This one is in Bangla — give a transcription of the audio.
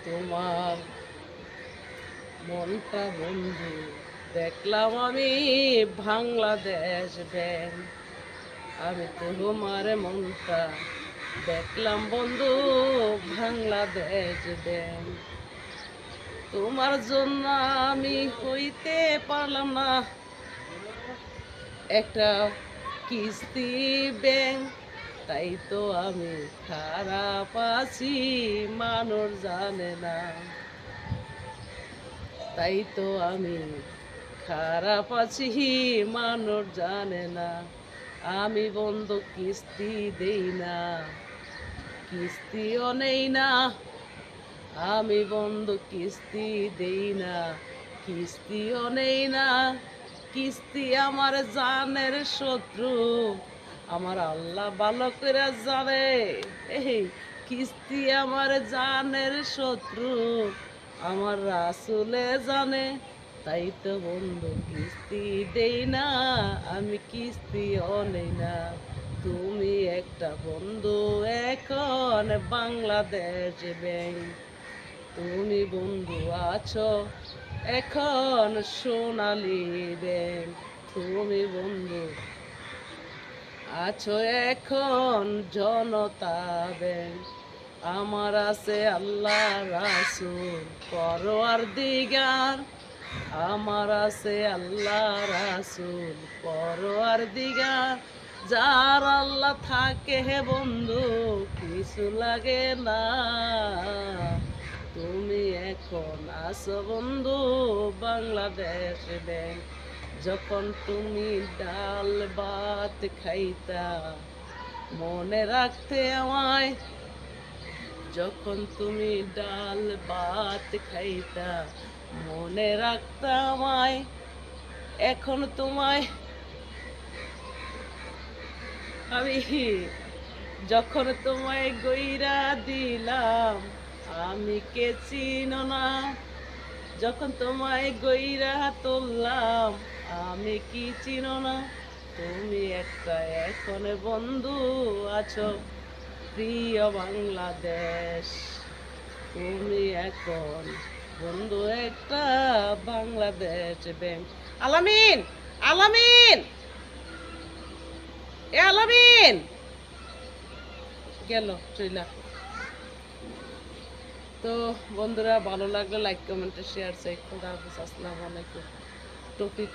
তোমার মনটা বন্ধু দেখলাম আমি বাংলাদেশ ব্যাংক। আমি তোমার মনটা দেখলাম বন্ধু বাংলাদেশ ব্যাংক। তোমার জন্য আমি হইতে পারলাম না একটা কিস্তি ব্যাংক। তাই তো আমি খারাপ আছি, মানুষ জানে না। তাই তো আমি খারাপ আছি, মানুষ জানে না। আমি বন্ধু কিস্তি দেই না, কিস্তিও নেই না। আমি বন্ধু কিস্তি দেই না, কিস্তিও নেই না। কিস্তি আমার জানের শত্রু, আমার আল্লাহ ভালো করে জানে। এই কিস্তি আমার জানের শত্রু, আমার রাসুলে জানে। তাই তো বন্ধু কিস্তি দেই না, আমি কিস্তিও নেই না। তুমি একটা বন্ধু এখন বাংলাদেশ ব্যাংক। তুমি বন্ধু আছো এখন সোনালী ব্যাংক। তুমি বন্ধু আছো এখন জনতা ব্যাংক। আমার আছে আল্লাহ রাসূল পরওয়ারদিগার। আমার আছে আল্লাহ রাসূল পরওয়ারদিগার। যার আল্লাহ থাকে হে বন্ধু কিছু লাগে না। তুমি এখন আছো বন্ধু বাংলাদেশ ব্যাংক। যখন তুমি ডাল ভাত খাইতা মনে রাখতে আমায়। যখন তুমি ডাল ভাত খাইতা মনে রাখতে আমায়। এখন তোমায় আমি যখন তোমায় গইরা দিলাম, আমি কে চিনো না। যখন তোমায় গইরা তুললাম, আমি কি চিনো না। তুমি একটা এখন বন্ধু আছো প্রিয় বাংলাদেশ। তুমি এখন বন্ধু একটা বাংলাদেশ ব্যাংক। আলামিন, আলামিন, এ আলামিন গেল চইলা। তো বন্ধুরা ভালো লাগলে লাইক কমেন্ট শেয়ার চাই। খোদা হাফেজ, আসসালামু আলাইকুম। টপিক